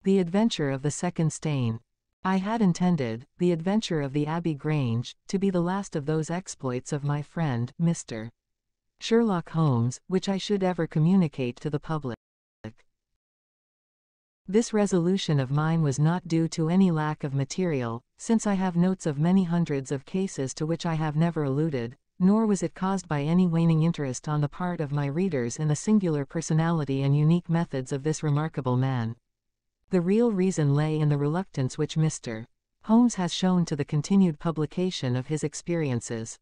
The Adventure of the Second Stain. I had intended, The Adventure of the Abbey Grange, to be the last of those exploits of my friend, Mr. Sherlock Holmes, which I should ever communicate to the public. This resolution of mine was not due to any lack of material, since I have notes of many hundreds of cases to which I have never alluded, nor was it caused by any waning interest on the part of my readers in the singular personality and unique methods of this remarkable man. The real reason lay in the reluctance which Mr. Holmes has shown to the continued publication of his experiences.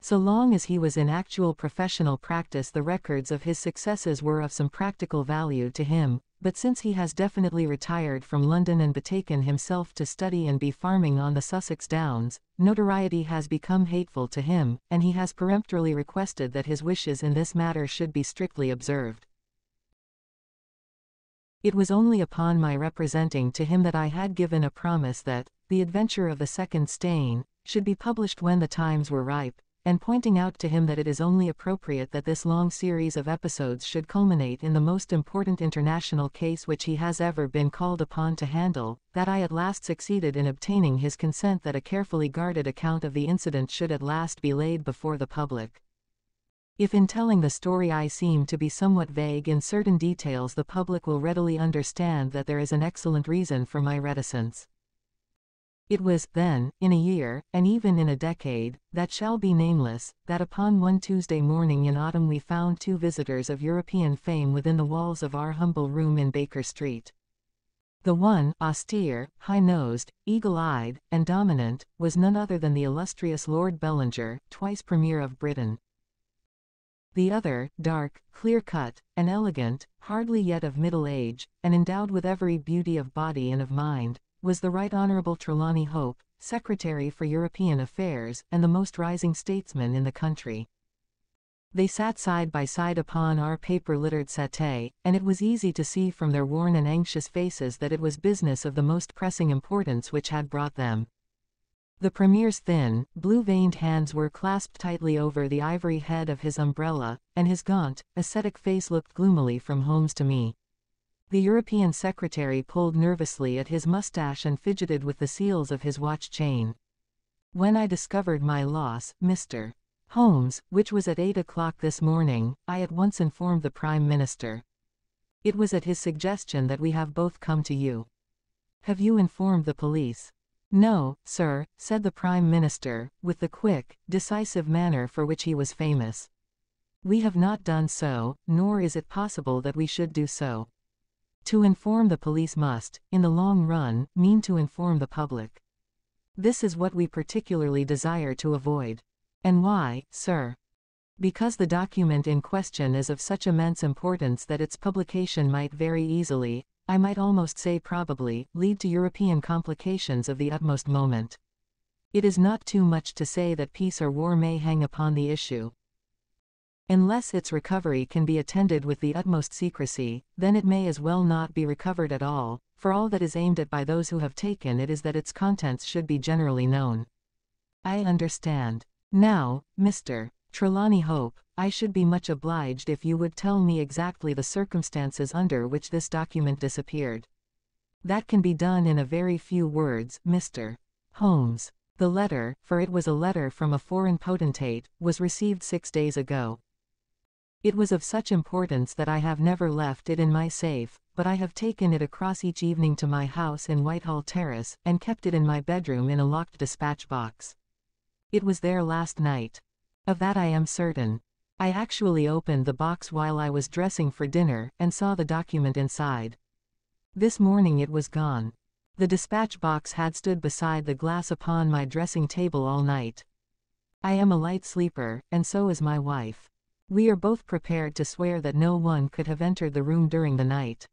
So long as he was in actual professional practice, the records of his successes were of some practical value to him, but since he has definitely retired from London and betaken himself to study and be farming on the Sussex Downs, notoriety has become hateful to him, and he has peremptorily requested that his wishes in this matter should be strictly observed. It was only upon my representing to him that I had given a promise that The Adventure of the Second Stain should be published when the times were ripe, and pointing out to him that it is only appropriate that this long series of episodes should culminate in the most important international case which he has ever been called upon to handle, that I at last succeeded in obtaining his consent that a carefully guarded account of the incident should at last be laid before the public. If in telling the story I seem to be somewhat vague in certain details, the public will readily understand that there is an excellent reason for my reticence. It was, then, in a year, and even in a decade, that shall be nameless, that upon one Tuesday morning in autumn we found two visitors of European fame within the walls of our humble room in Baker Street. The one, austere, high-nosed, eagle-eyed, and dominant, was none other than the illustrious Lord Bellinger, twice Premier of Britain. The other, dark, clear-cut, and elegant, hardly yet of middle age, and endowed with every beauty of body and of mind, was the Right Honourable Trelawney Hope, Secretary for European Affairs, and the most rising statesman in the country. They sat side by side upon our paper-littered settee, and it was easy to see from their worn and anxious faces that it was business of the most pressing importance which had brought them. The Premier's thin, blue-veined hands were clasped tightly over the ivory head of his umbrella, and his gaunt, ascetic face looked gloomily from Holmes to me. The European Secretary pulled nervously at his mustache and fidgeted with the seals of his watch chain. When I discovered my loss, Mr. Holmes, which was at 8 o'clock this morning, I at once informed the Prime Minister. It was at his suggestion that we have both come to you. Have you informed the police? No, sir, said the Prime Minister, with the quick, decisive manner for which he was famous. We have not done so, nor is it possible that we should do so. To inform the police must, in the long run, mean to inform the public. This is what we particularly desire to avoid. And why, sir? Because the document in question is of such immense importance that its publication might very easily, I might almost say probably, lead to European complications of the utmost moment. It is not too much to say that peace or war may hang upon the issue. Unless its recovery can be attended with the utmost secrecy, then it may as well not be recovered at all, for all that is aimed at by those who have taken it is that its contents should be generally known. I understand. Now, Mr. Trelawney Hope, I should be much obliged if you would tell me exactly the circumstances under which this document disappeared. That can be done in a very few words, Mr. Holmes. The letter, for it was a letter from a foreign potentate, was received 6 days ago. It was of such importance that I have never left it in my safe, but I have taken it across each evening to my house in Whitehall Terrace, and kept it in my bedroom in a locked dispatch box. It was there last night. Of that I am certain. I actually opened the box while I was dressing for dinner, and saw the document inside. This morning it was gone. The dispatch box had stood beside the glass upon my dressing table all night. I am a light sleeper, and so is my wife. We are both prepared to swear that no one could have entered the room during the night.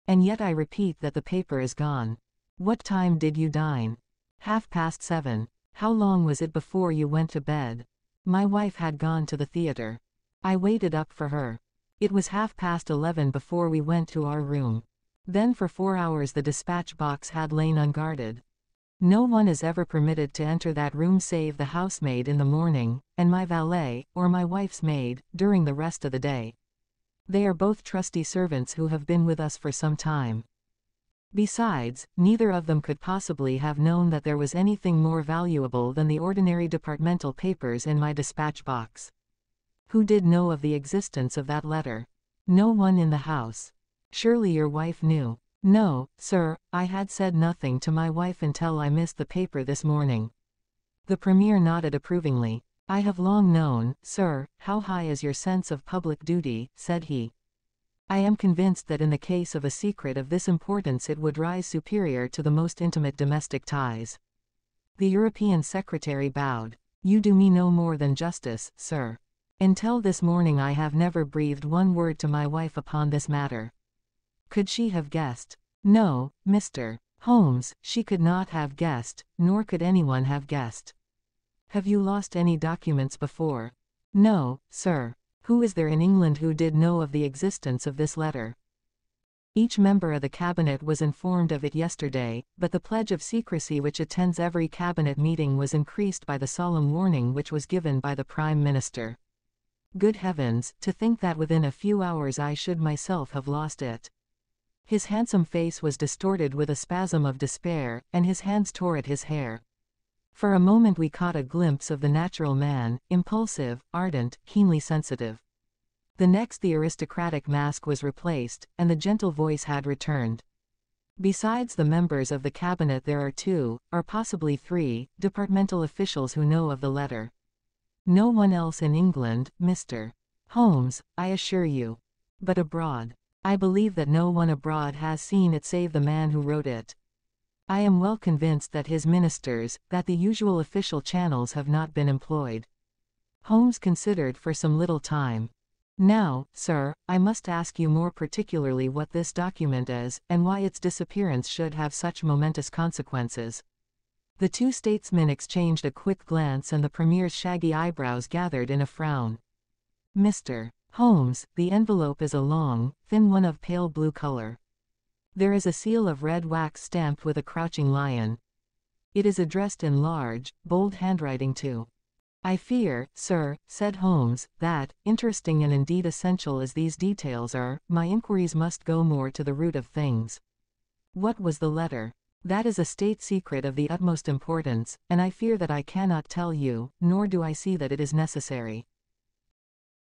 And yet I repeat that the paper is gone. What time did you dine? 7:30. How long was it before you went to bed? My wife had gone to the theatre. I waited up for her. It was 11:30 before we went to our room. Then for 4 hours the dispatch box had lain unguarded. No one is ever permitted to enter that room save the housemaid in the morning, and my valet, or my wife's maid, during the rest of the day. They are both trusty servants who have been with us for some time. Besides, neither of them could possibly have known that there was anything more valuable than the ordinary departmental papers in my dispatch box. Who did know of the existence of that letter? No one in the house. Surely your wife knew. No, sir, I had said nothing to my wife until I missed the paper this morning. The Premier nodded approvingly. I have long known, sir, how high is your sense of public duty, said he. I am convinced that in the case of a secret of this importance it would rise superior to the most intimate domestic ties. The European secretary bowed. You do me no more than justice, sir. Until this morning I have never breathed one word to my wife upon this matter. Could she have guessed? No, Mr. Holmes, she could not have guessed, nor could anyone have guessed. Have you lost any documents before? No, sir. Who is there in England who did know of the existence of this letter? Each member of the cabinet was informed of it yesterday, but the pledge of secrecy which attends every cabinet meeting was increased by the solemn warning which was given by the Prime Minister. Good heavens, to think that within a few hours I should myself have lost it. His handsome face was distorted with a spasm of despair, and his hands tore at his hair. For a moment we caught a glimpse of the natural man, impulsive, ardent, keenly sensitive. The next the aristocratic mask was replaced, and the gentle voice had returned. Besides the members of the cabinet there are 2, or possibly 3, departmental officials who know of the letter. No one else in England, Mr. Holmes, I assure you. But abroad. I believe that no one abroad has seen it save the man who wrote it. I am well convinced that his ministers, that the usual official channels have not been employed. Holmes considered for some little time. Now, sir, I must ask you more particularly what this document is, and why its disappearance should have such momentous consequences. The 2 statesmen exchanged a quick glance and the Premier's shaggy eyebrows gathered in a frown. Mr. Holmes, the envelope is a long, thin one of pale blue color. There is a seal of red wax stamped with a crouching lion. It is addressed in large, bold handwriting to. I fear, sir, said Holmes, that, interesting and indeed essential as these details are, my inquiries must go more to the root of things. What was the letter? That is a state secret of the utmost importance, and I fear that I cannot tell you, nor do I see that it is necessary.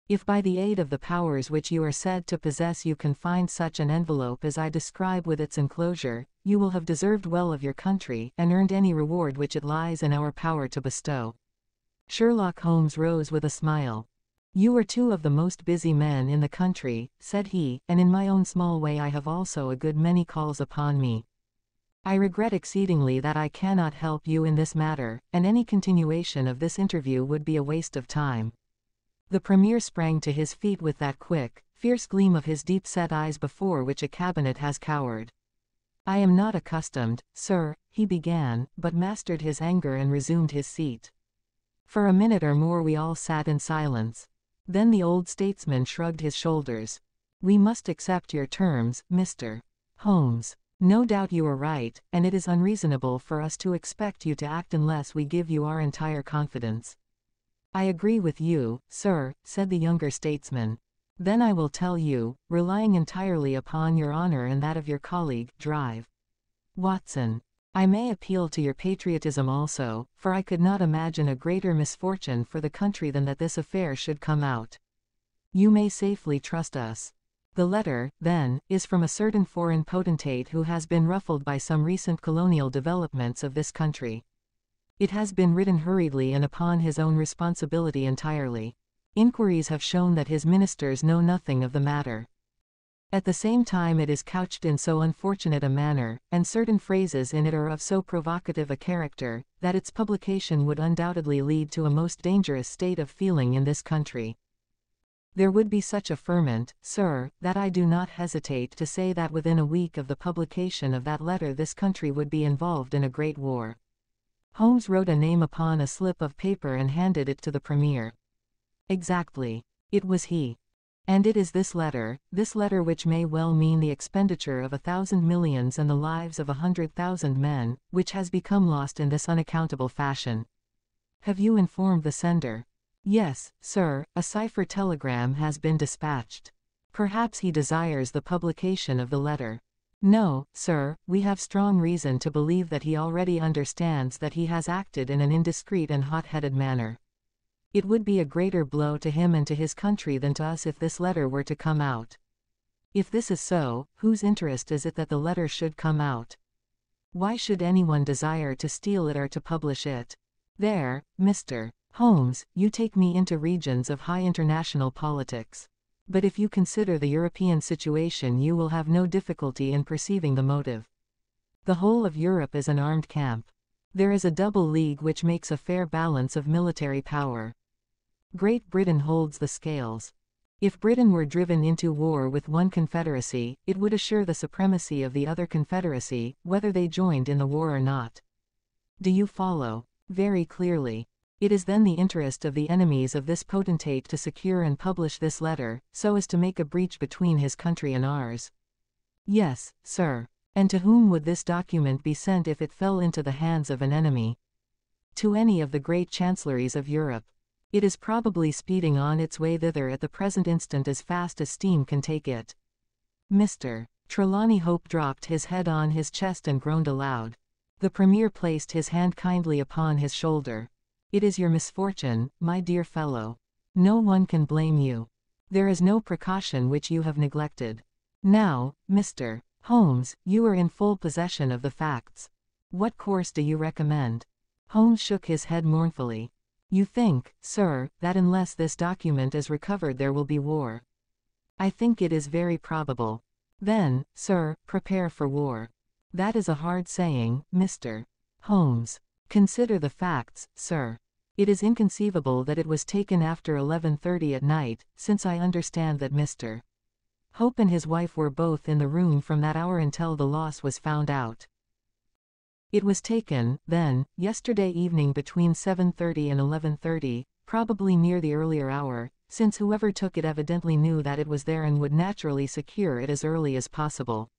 If by the aid of the powers which you are said to possess you can find such an envelope as I describe with its enclosure, you will have deserved well of your country, and earned any reward which it lies in our power to bestow. Sherlock Holmes rose with a smile. You are 2 of the most busy men in the country, said he, and in my own small way I have also a good many calls upon me. I regret exceedingly that I cannot help you in this matter, and any continuation of this interview would be a waste of time. The Premier sprang to his feet with that quick, fierce gleam of his deep-set eyes before which a cabinet has cowered. I am not accustomed, sir, he began, but mastered his anger and resumed his seat. For a minute or more we all sat in silence. Then the old statesman shrugged his shoulders. We must accept your terms, Mr. Holmes. No doubt you are right, and it is unreasonable for us to expect you to act unless we give you our entire confidence. I agree with you, sir, said the younger statesman. Then I will tell you, relying entirely upon your honor and that of your colleague, Drive. Watson. I may appeal to your patriotism also, for I could not imagine a greater misfortune for the country than that this affair should come out. You may safely trust us. The letter, then, is from a certain foreign potentate who has been ruffled by some recent colonial developments of this country. It has been written hurriedly and upon his own responsibility entirely. Inquiries have shown that his ministers know nothing of the matter. At the same time it is couched in so unfortunate a manner, and certain phrases in it are of so provocative a character, that its publication would undoubtedly lead to a most dangerous state of feeling in this country. There would be such a ferment, sir, that I do not hesitate to say that within a week of the publication of that letter this country would be involved in a great war. Holmes wrote a name upon a slip of paper and handed it to the Premier. Exactly. It was he. And it is this letter which may well mean the expenditure of 1,000 millions and the lives of 100,000 men, which has become lost in this unaccountable fashion. Have you informed the sender? Yes, sir, a cipher telegram has been dispatched. Perhaps he desires the publication of the letter. No, sir, we have strong reason to believe that he already understands that he has acted in an indiscreet and hot-headed manner. It would be a greater blow to him and to his country than to us if this letter were to come out. If this is so, whose interest is it that the letter should come out? Why should anyone desire to steal it or to publish it? There, Mr. Holmes, you take me into regions of high international politics. But if you consider the European situation, you will have no difficulty in perceiving the motive. The whole of Europe is an armed camp. There is a double league which makes a fair balance of military power. Great Britain holds the scales. If Britain were driven into war with one confederacy, it would assure the supremacy of the other confederacy, whether they joined in the war or not. Do you follow? Very clearly. It is then the interest of the enemies of this potentate to secure and publish this letter, so as to make a breach between his country and ours. Yes, sir. And to whom would this document be sent if it fell into the hands of an enemy? To any of the great chancelleries of Europe. It is probably speeding on its way thither at the present instant as fast as steam can take it. Mr. Trelawney Hope dropped his head on his chest and groaned aloud. The Premier placed his hand kindly upon his shoulder. It is your misfortune, my dear fellow. No one can blame you. There is no precaution which you have neglected. Now, Mr. Holmes, you are in full possession of the facts. What course do you recommend? Holmes shook his head mournfully. You think, sir, that unless this document is recovered there will be war. I think it is very probable. Then, sir, prepare for war. That is a hard saying, Mr. Holmes. Consider the facts, sir. It is inconceivable that it was taken after 11:30 at night, since I understand that Mr. Hope and his wife were both in the room from that hour until the loss was found out. It was taken, then, yesterday evening between 7:30 and 11:30, probably near the earlier hour, since whoever took it evidently knew that it was there and would naturally secure it as early as possible.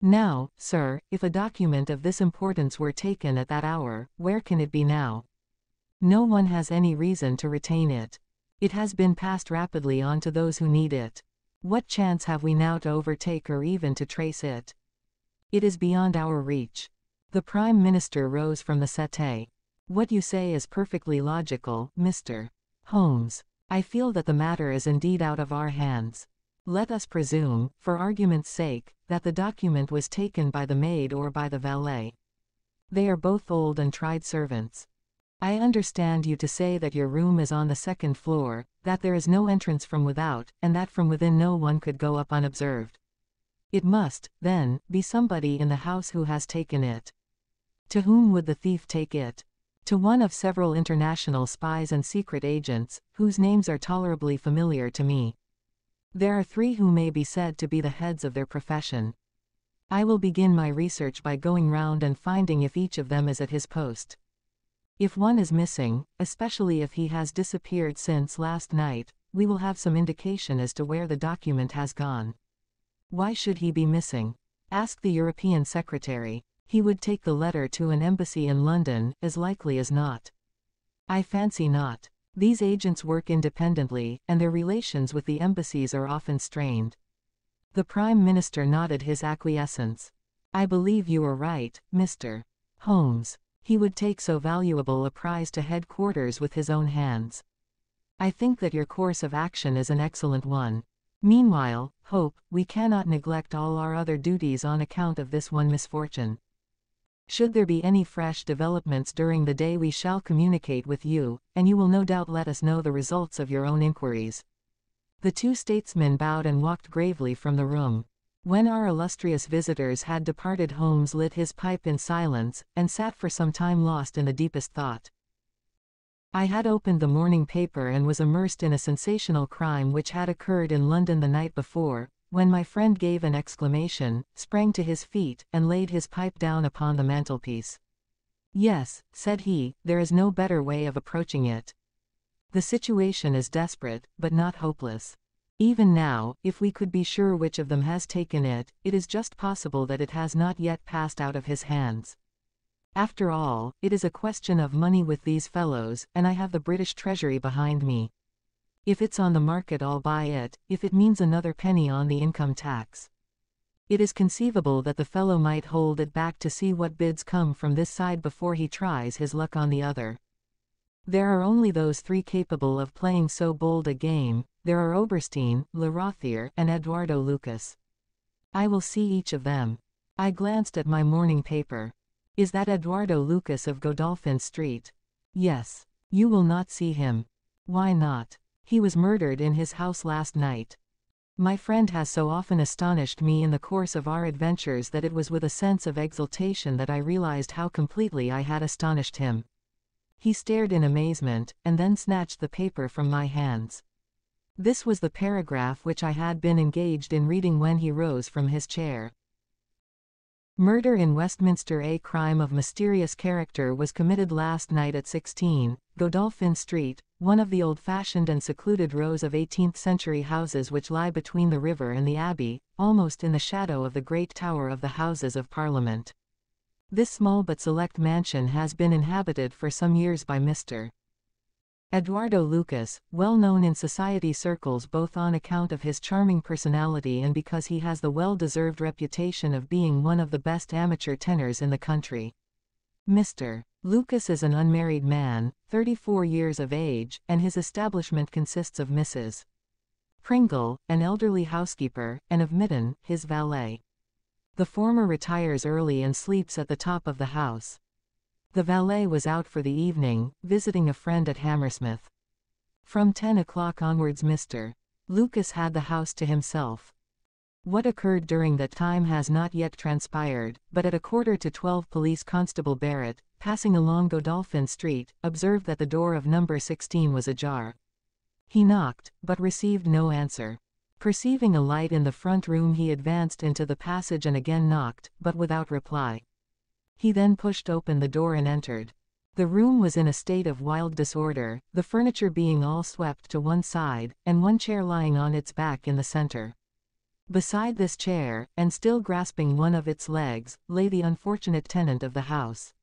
Now, sir, if a document of this importance were taken at that hour, where can it be now? No one has any reason to retain it. It has been passed rapidly on to those who need it. What chance have we now to overtake or even to trace it? It is beyond our reach. The Prime Minister rose from the settee. What you say is perfectly logical, Mr. Holmes. I feel that the matter is indeed out of our hands. Let us presume, for argument's sake, that the document was taken by the maid or by the valet. They are both old and tried servants. I understand you to say that your room is on the second floor, that there is no entrance from without, and that from within no one could go up unobserved. It must, then, be somebody in the house who has taken it. To whom would the thief take it? To one of several international spies and secret agents, whose names are tolerably familiar to me. There are 3 who may be said to be the heads of their profession. I will begin my research by going round and finding if each of them is at his post. If one is missing, especially if he has disappeared since last night, we will have some indication as to where the document has gone. Why should he be missing? Ask the European Secretary. He would take the letter to an embassy in London, as likely as not. I fancy not. These agents work independently, and their relations with the embassies are often strained. The Prime Minister nodded his acquiescence. I believe you are right, Mr. Holmes. He would take so valuable a prize to headquarters with his own hands. I think that your course of action is an excellent one. Meanwhile, Hope, we cannot neglect all our other duties on account of this one misfortune. Should there be any fresh developments during the day we shall communicate with you, and you will no doubt let us know the results of your own inquiries. The 2 statesmen bowed and walked gravely from the room. When our illustrious visitors had departed, Holmes lit his pipe in silence, and sat for some time lost in the deepest thought. I had opened the morning paper and was immersed in a sensational crime which had occurred in London the night before, when my friend gave an exclamation, sprang to his feet, and laid his pipe down upon the mantelpiece. Yes, said he, there is no better way of approaching it. The situation is desperate, but not hopeless. Even now, if we could be sure which of them has taken it, it is just possible that it has not yet passed out of his hands. After all, it is a question of money with these fellows, and I have the British Treasury behind me. If it's on the market I'll buy it, if it means another penny on the income tax. It is conceivable that the fellow might hold it back to see what bids come from this side before he tries his luck on the other. There are only those three capable of playing so bold a game. There are Oberstein, Le Rothier, and Eduardo Lucas. I will see each of them. I glanced at my morning paper. Is that Eduardo Lucas of Godolphin Street? Yes. You will not see him. Why not? He was murdered in his house last night. My friend has so often astonished me in the course of our adventures that it was with a sense of exultation that I realized how completely I had astonished him. He stared in amazement, and then snatched the paper from my hands. This was the paragraph which I had been engaged in reading when he rose from his chair. Murder in Westminster. A crime of mysterious character was committed last night at 16, Godolphin Street, one of the old-fashioned and secluded rows of 18th-century houses which lie between the river and the Abbey, almost in the shadow of the great tower of the Houses of Parliament. This small but select mansion has been inhabited for some years by Mr. Eduardo Lucas, well known in society circles both on account of his charming personality and because he has the well-deserved reputation of being one of the best amateur tenors in the country. Mr. Lucas is an unmarried man, 34 years of age, and his establishment consists of Mrs. Pringle, an elderly housekeeper, and of Midden, his valet. The former retires early and sleeps at the top of the house. The valet was out for the evening, visiting a friend at Hammersmith. From 10 o'clock onwards Mr. Lucas had the house to himself. What occurred during that time has not yet transpired, but at 11:45 Police Constable Barrett, passing along Godolphin Street, observed that the door of number 16 was ajar. He knocked, but received no answer. Perceiving a light in the front room he advanced into the passage and again knocked, but without reply. He then pushed open the door and entered. The room was in a state of wild disorder, the furniture being all swept to one side, and one chair lying on its back in the center. Beside this chair, and still grasping one of its legs, lay the unfortunate tenant of the house.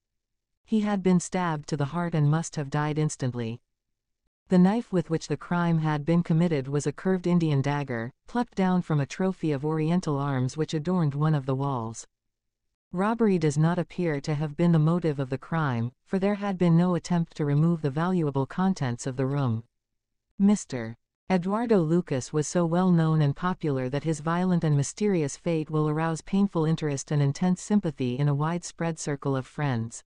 He had been stabbed to the heart and must have died instantly. The knife with which the crime had been committed was a curved Indian dagger, plucked down from a trophy of Oriental arms which adorned one of the walls. Robbery does not appear to have been the motive of the crime, for there had been no attempt to remove the valuable contents of the room. Mr. Eduardo Lucas was so well known and popular that his violent and mysterious fate will arouse painful interest and intense sympathy in a widespread circle of friends.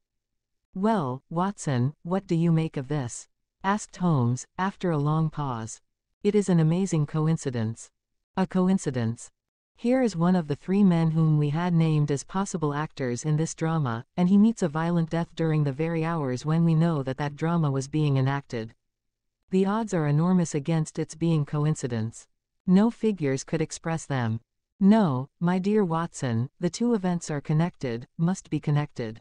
"Well, Watson, what do you make of this?" asked Holmes, after a long pause. "It is an amazing coincidence." "A coincidence. Here is one of the three men whom we had named as possible actors in this drama, and he meets a violent death during the very hours when we know that that drama was being enacted. The odds are enormous against its being coincidence. No figures could express them. No, my dear Watson, the two events are connected, must be connected.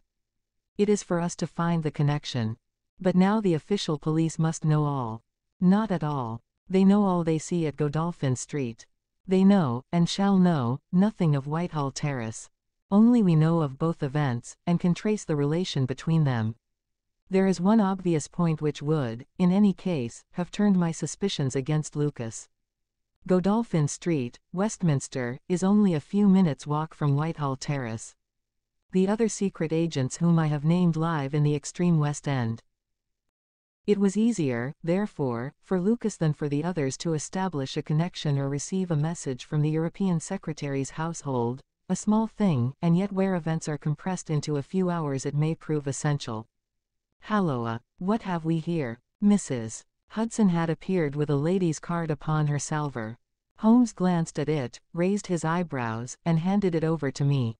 It is for us to find the connection. But now the official police must know all. Not at all. They know all they see at Godolphin Street. They know, and shall know, nothing of Whitehall Terrace. Only we know of both events, and can trace the relation between them. There is one obvious point which would, in any case, have turned my suspicions against Lucas. Godolphin Street, Westminster, is only a few minutes' walk from Whitehall Terrace. The other secret agents whom I have named live in the extreme West End. It was easier, therefore, for Lucas than for the others to establish a connection or receive a message from the European Secretary's household, a small thing, and yet where events are compressed into a few hours it may prove essential. Halloa, what have we here? Mrs. Hudson had appeared with a lady's card upon her salver. Holmes glanced at it, raised his eyebrows, and handed it over to me.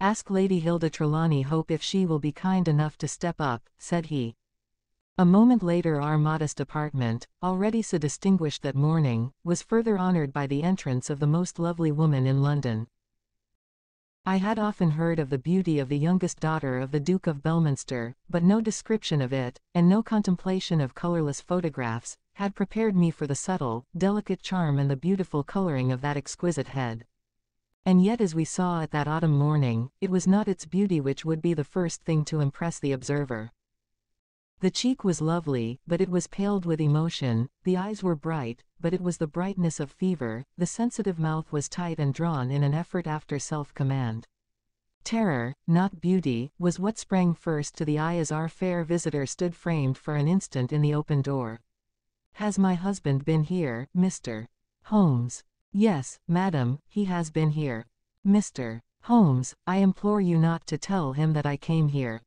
"Ask Lady Hilda Trelawney Hope if she will be kind enough to step up," said he. A moment later our modest apartment, already so distinguished that morning, was further honored by the entrance of the most lovely woman in London. I had often heard of the beauty of the youngest daughter of the Duke of Belminster, but no description of it, and no contemplation of colorless photographs, had prepared me for the subtle, delicate charm and the beautiful coloring of that exquisite head. And yet as we saw at that autumn morning, it was not its beauty which would be the first thing to impress the observer. The cheek was lovely, but it was paled with emotion, the eyes were bright, but it was the brightness of fever, the sensitive mouth was tight and drawn in an effort after self-command. Terror, not beauty, was what sprang first to the eye as our fair visitor stood framed for an instant in the open door. "Has my husband been here, Mr. Holmes?" "Yes, madam, he has been here." "Mr. Holmes, I implore you not to tell him that I came here."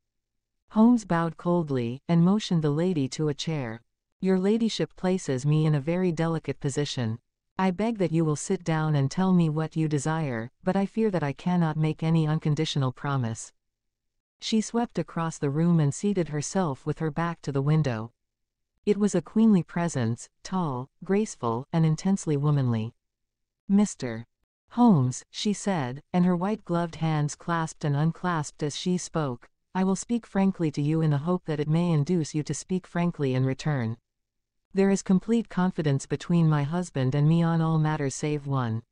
Holmes bowed coldly, and motioned the lady to a chair. "Your ladyship places me in a very delicate position. I beg that you will sit down and tell me what you desire, but I fear that I cannot make any unconditional promise." She swept across the room and seated herself with her back to the window. It was a queenly presence, tall, graceful, and intensely womanly. "Mr. Holmes," she said, and her white-gloved hands clasped and unclasped as she spoke, "I will speak frankly to you in the hope that it may induce you to speak frankly in return. There is complete confidence between my husband and me on all matters save one.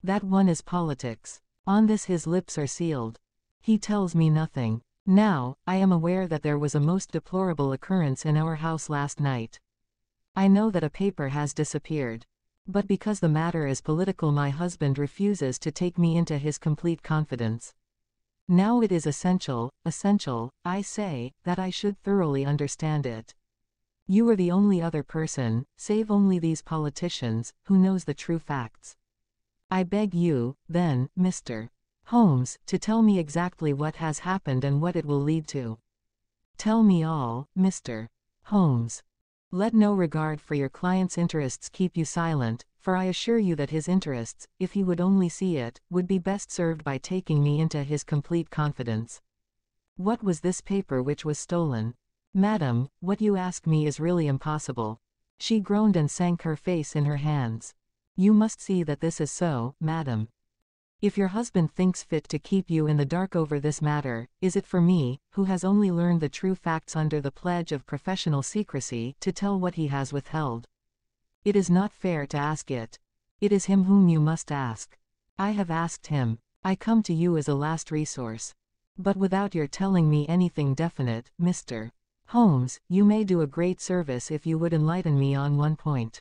That one is politics. On this his lips are sealed. He tells me nothing. Now, I am aware that there was a most deplorable occurrence in our house last night. I know that a paper has disappeared. But because the matter is political, my husband refuses to take me into his complete confidence. Now it is essential, I say, that I should thoroughly understand it. You are the only other person, save only these politicians, who knows the true facts. I beg you, then, Mr. Holmes, to tell me exactly what has happened and what it will lead to. Tell me all, Mr. Holmes. Let no regard for your client's interests keep you silent, for I assure you that his interests, if he would only see it, would be best served by taking me into his complete confidence. What was this paper which was stolen? Madam, what you ask me is really impossible." She groaned and sank her face in her hands. "You must see that this is so, madam. If your husband thinks fit to keep you in the dark over this matter, is it for me, who has only learned the true facts under the pledge of professional secrecy, to tell what he has withheld? It is not fair to ask it. It is him whom you must ask. I have asked him. I come to you as a last resource. But without your telling me anything definite, Mr. Holmes, you may do a great service if you would enlighten me on one point."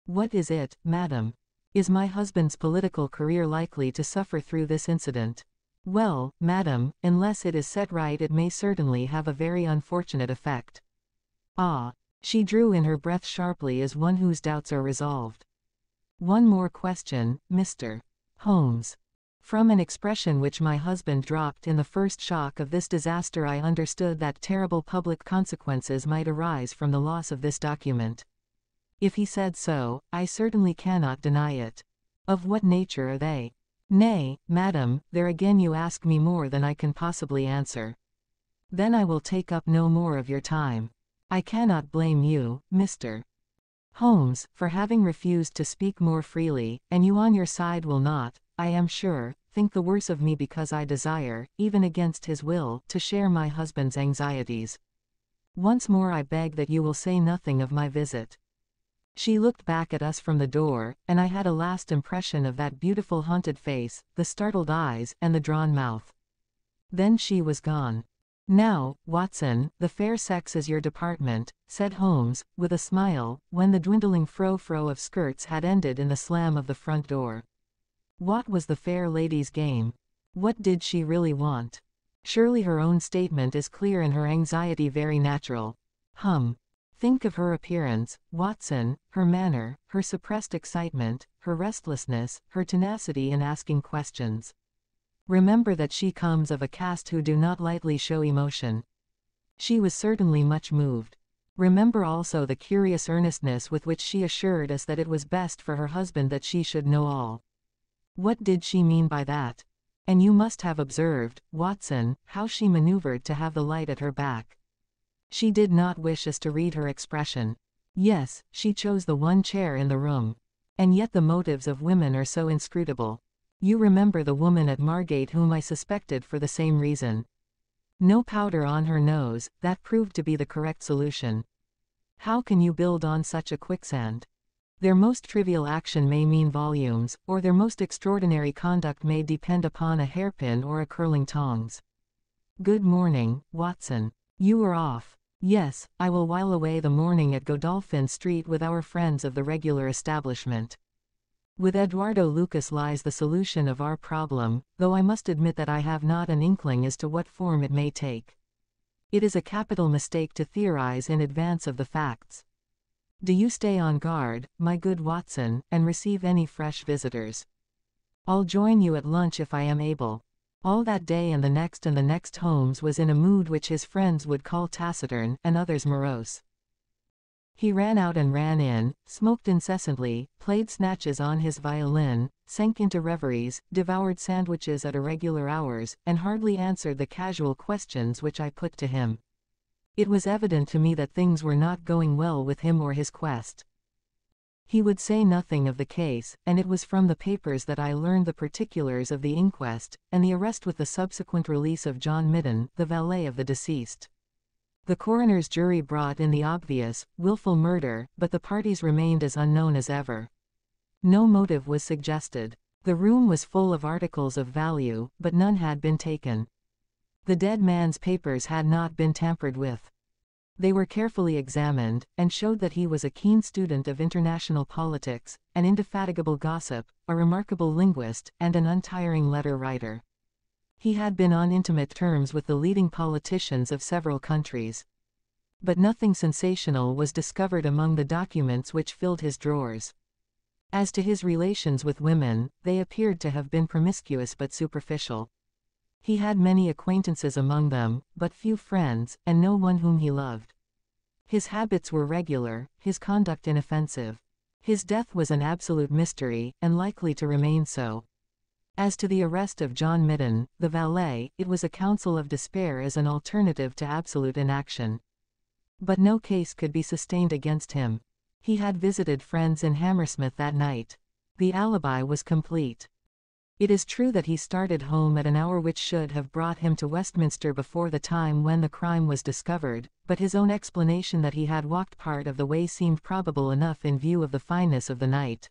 "What is it, madam? Is my husband's political career likely to suffer through this incident?" "Well, madam, unless it is set right it may certainly have a very unfortunate effect." "Ah." She drew in her breath sharply as one whose doubts are resolved. "One more question, Mr. Holmes. From an expression which my husband dropped in the first shock of this disaster I understood that terrible public consequences might arise from the loss of this document. If he said so, I certainly cannot deny it. Of what nature are they?" "Nay, madam, there again you ask me more than I can possibly answer." "Then I will take up no more of your time. I cannot blame you, Mr. Holmes, for having refused to speak more freely, and you on your side will not, I am sure, think the worse of me because I desire, even against his will, to share my husband's anxieties. Once more I beg that you will say nothing of my visit." She looked back at us from the door, and I had a last impression of that beautiful haunted face, the startled eyes, and the drawn mouth. Then she was gone. "Now, Watson, the fair sex is your department," said Holmes, with a smile, when the dwindling frou-frou of skirts had ended in the slam of the front door. What was the fair lady's game? What did she really want? Surely her own statement is clear and her anxiety very natural. Think of her appearance, Watson, her manner, her suppressed excitement, her restlessness, her tenacity in asking questions. Remember that she comes of a caste who do not lightly show emotion. She was certainly much moved. Remember also the curious earnestness with which she assured us that it was best for her husband that she should know all. What did she mean by that? And you must have observed, Watson, how she maneuvered to have the light at her back. She did not wish us to read her expression. Yes, she chose the one chair in the room. And yet the motives of women are so inscrutable. You remember the woman at Margate whom I suspected for the same reason. No powder on her nose, that proved to be the correct solution. How can you build on such a quicksand? Their most trivial action may mean volumes, or their most extraordinary conduct may depend upon a hairpin or a curling tongs. Good morning, Watson. You are off. Yes, I will while away the morning at Godolphin Street with our friends of the regular establishment. With Eduardo Lucas lies the solution of our problem, though I must admit that I have not an inkling as to what form it may take. It is a capital mistake to theorize in advance of the facts. Do you stay on guard, my good Watson, and receive any fresh visitors. I'll join you at lunch if I am able. All that day and the next Holmes was in a mood which his friends would call taciturn, and others morose. He ran out and ran in, smoked incessantly, played snatches on his violin, sank into reveries, devoured sandwiches at irregular hours, and hardly answered the casual questions which I put to him. It was evident to me that things were not going well with him or his quest. He would say nothing of the case, and it was from the papers that I learned the particulars of the inquest, and the arrest with the subsequent release of John Midden, the valet of the deceased. The coroner's jury brought in the obvious, willful murder, but the parties remained as unknown as ever. No motive was suggested. The room was full of articles of value, but none had been taken. The dead man's papers had not been tampered with. They were carefully examined, and showed that he was a keen student of international politics, an indefatigable gossip, a remarkable linguist, and an untiring letter writer. He had been on intimate terms with the leading politicians of several countries. But nothing sensational was discovered among the documents which filled his drawers. As to his relations with women, they appeared to have been promiscuous but superficial. He had many acquaintances among them, but few friends, and no one whom he loved. His habits were regular, his conduct inoffensive. His death was an absolute mystery, and likely to remain so. As to the arrest of John Midden, the valet, it was a counsel of despair as an alternative to absolute inaction. But no case could be sustained against him. He had visited friends in Hammersmith that night. The alibi was complete. It is true that he started home at an hour which should have brought him to Westminster before the time when the crime was discovered, but his own explanation that he had walked part of the way seemed probable enough in view of the fineness of the night.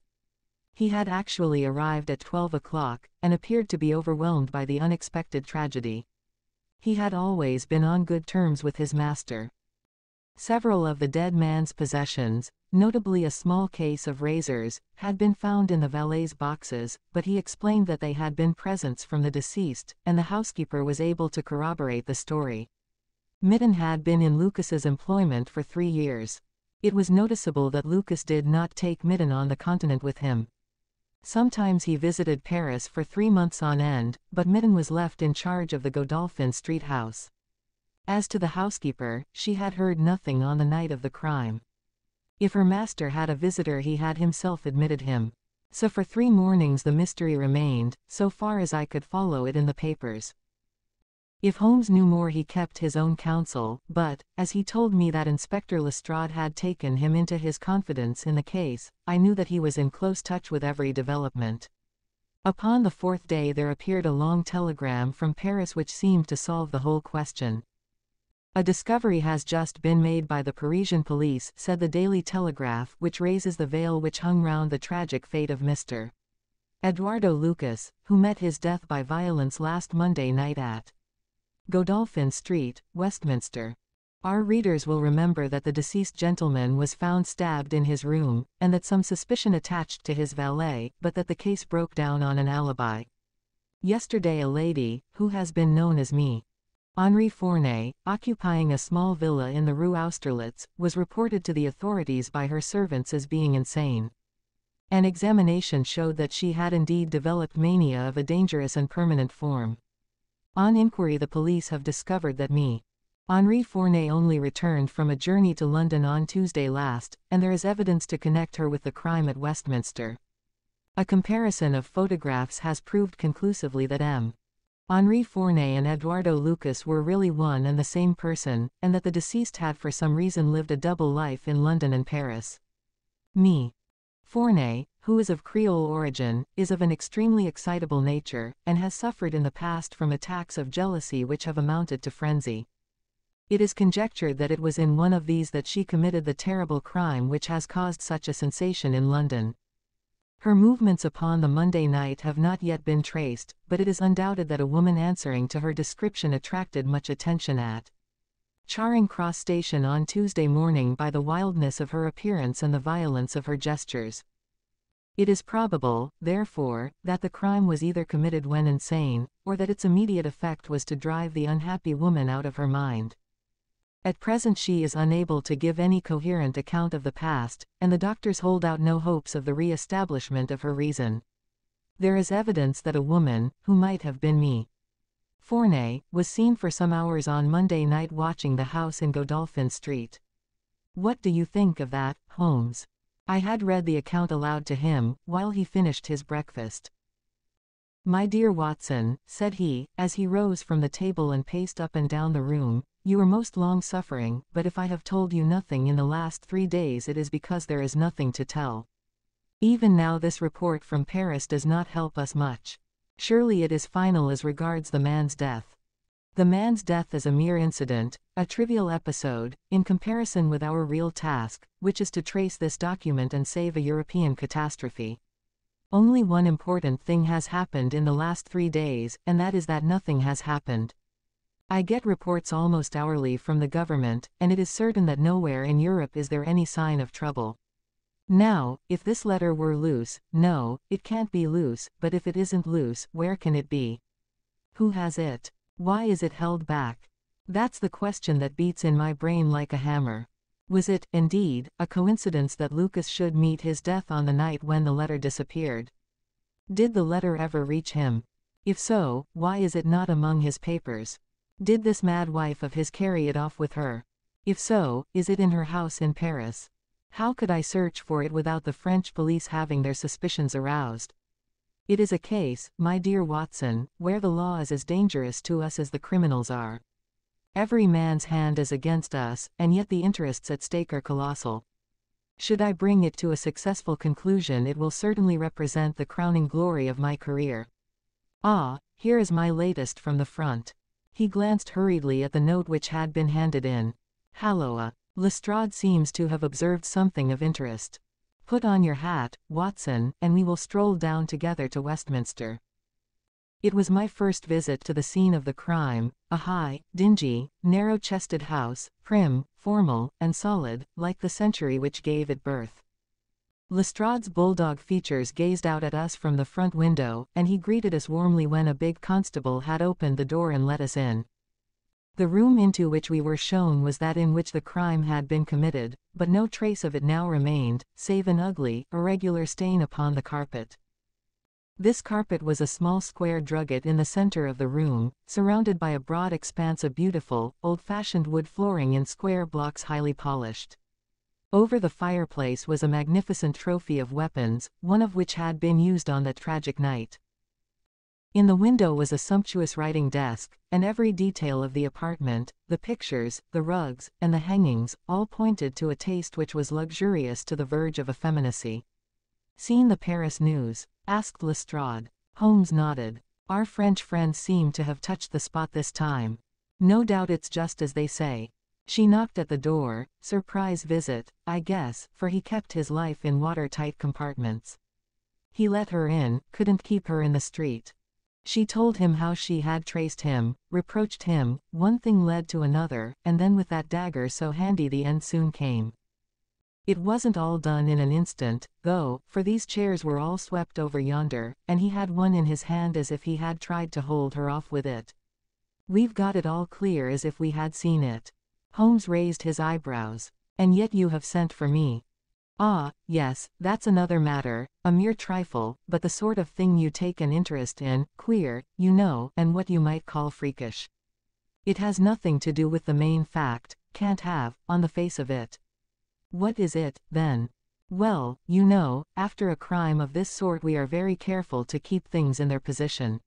He had actually arrived at 12 o'clock, and appeared to be overwhelmed by the unexpected tragedy. He had always been on good terms with his master. Several of the dead man's possessions, notably a small case of razors, had been found in the valet's boxes, but he explained that they had been presents from the deceased, and the housekeeper was able to corroborate the story. Midden had been in Lucas's employment for 3 years. It was noticeable that Lucas did not take Midden on the continent with him. Sometimes he visited Paris for 3 months on end, but Midden was left in charge of the Godolphin Street house. As to the housekeeper, she had heard nothing on the night of the crime. If her master had a visitor, he had himself admitted him. So for 3 mornings the mystery remained, so far as I could follow it in the papers. If Holmes knew more, he kept his own counsel, but, as he told me that Inspector Lestrade had taken him into his confidence in the case, I knew that he was in close touch with every development. Upon the 4th day there appeared a long telegram from Paris which seemed to solve the whole question. "A discovery has just been made by the Parisian police," said the Daily Telegraph, "which raises the veil which hung round the tragic fate of Mr. Eduardo Lucas, who met his death by violence last Monday night at Godolphin Street, Westminster. Our readers will remember that the deceased gentleman was found stabbed in his room, and that some suspicion attached to his valet, but that the case broke down on an alibi. Yesterday a lady, who has been known as me. Henri Fournay, occupying a small villa in the Rue Austerlitz, was reported to the authorities by her servants as being insane. An examination showed that she had indeed developed mania of a dangerous and permanent form. On inquiry the police have discovered that Henri Fournay only returned from a journey to London on Tuesday last, and there is evidence to connect her with the crime at Westminster. A comparison of photographs has proved conclusively that Henri Fournay and Eduardo Lucas were really one and the same person, and that the deceased had for some reason lived a double life in London and Paris. Fournay, who is of Creole origin, is of an extremely excitable nature, and has suffered in the past from attacks of jealousy which have amounted to frenzy. It is conjectured that it was in one of these that she committed the terrible crime which has caused such a sensation in London. Her movements upon the Monday night have not yet been traced, but it is undoubted that a woman answering to her description attracted much attention at Charing Cross Station on Tuesday morning by the wildness of her appearance and the violence of her gestures. It is probable, therefore, that the crime was either committed when insane, or that its immediate effect was to drive the unhappy woman out of her mind. At present she is unable to give any coherent account of the past, and the doctors hold out no hopes of the re-establishment of her reason. There is evidence that a woman, who might have been me, Fournay, was seen for some hours on Monday night watching the house in Godolphin Street. What do you think of that, Holmes? I had read the account aloud to him, while he finished his breakfast. My dear Watson, said he, as he rose from the table and paced up and down the room, you are most long-suffering, but if I have told you nothing in the last 3 days it is because there is nothing to tell. Even now this report from Paris does not help us much. Surely it is final as regards the man's death. The man's death is a mere incident, a trivial episode, in comparison with our real task, which is to trace this document and save a European catastrophe. Only one important thing has happened in the last 3 days, and that is that nothing has happened. I get reports almost hourly from the government, and it is certain that nowhere in Europe is there any sign of trouble. Now, if this letter were loose, no, it can't be loose, but if it isn't loose, where can it be? Who has it? Why is it held back? That's the question that beats in my brain like a hammer. Was it, indeed, a coincidence that Lucas should meet his death on the night when the letter disappeared? Did the letter ever reach him? If so, why is it not among his papers? Did this mad wife of his carry it off with her? If so, is it in her house in Paris? How could I search for it without the French police having their suspicions aroused? It is a case, my dear Watson, where the law is as dangerous to us as the criminals are. Every man's hand is against us, and yet the interests at stake are colossal. Should I bring it to a successful conclusion it will certainly represent the crowning glory of my career. Ah, here is my latest from the front. He glanced hurriedly at the note which had been handed in. Halloa! Lestrade seems to have observed something of interest. Put on your hat, Watson, and we will stroll down together to Westminster. It was my first visit to the scene of the crime, a high, dingy, narrow-chested house, prim, formal, and solid, like the century which gave it birth. Lestrade's bulldog features gazed out at us from the front window, and he greeted us warmly when a big constable had opened the door and let us in. The room into which we were shown was that in which the crime had been committed, but no trace of it now remained, save an ugly, irregular stain upon the carpet. This carpet was a small square drugget in the center of the room, surrounded by a broad expanse of beautiful, old-fashioned wood flooring in square blocks highly polished. Over the fireplace was a magnificent trophy of weapons, one of which had been used on that tragic night. In the window was a sumptuous writing desk, and every detail of the apartment, the pictures, the rugs, and the hangings, all pointed to a taste which was luxurious to the verge of effeminacy. "Seen the Paris news?" asked Lestrade. Holmes nodded. Our French friend seemed to have touched the spot this time. "No doubt it's just as they say. She knocked at the door, surprise visit, I guess, for he kept his life in watertight compartments. He let her in, couldn't keep her in the street. She told him how she had traced him, reproached him, one thing led to another, and then with that dagger so handy the end soon came. It wasn't all done in an instant, though, for these chairs were all swept over yonder, and he had one in his hand as if he had tried to hold her off with it. We've got it all clear as if we had seen it." Holmes raised his eyebrows. "And yet you have sent for me." "Ah, yes, that's another matter, a mere trifle, but the sort of thing you take an interest in, queer, you know, and what you might call freakish. It has nothing to do with the main fact, can't have, on the face of it." "What is it, then?" "Well, you know, after a crime of this sort we are very careful to keep things in their position.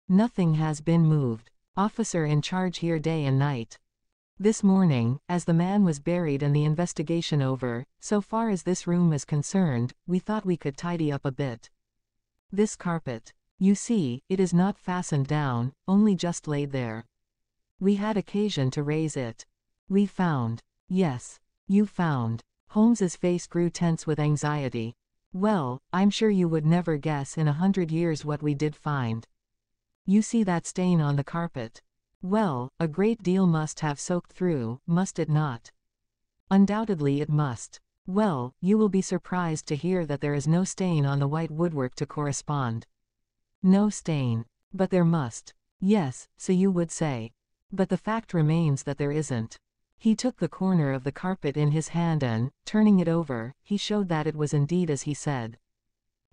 Nothing has been moved. Officer in charge here day and night. This morning, as the man was buried and the investigation over, so far as this room is concerned, we thought we could tidy up a bit. This carpet. You see, it is not fastened down, only just laid there. We had occasion to raise it. We found." "Yes. You found." Holmes's face grew tense with anxiety. "Well, I'm sure you would never guess in 100 years what we did find. You see that stain on the carpet. Well, a great deal must have soaked through, must it not? Undoubtedly it must. Well, you will be surprised to hear that there is no stain on the white woodwork to correspond. No stain. But there must. Yes, so you would say. But the fact remains that there isn't. He took the corner of the carpet in his hand and, turning it over, he showed that it was indeed as he said.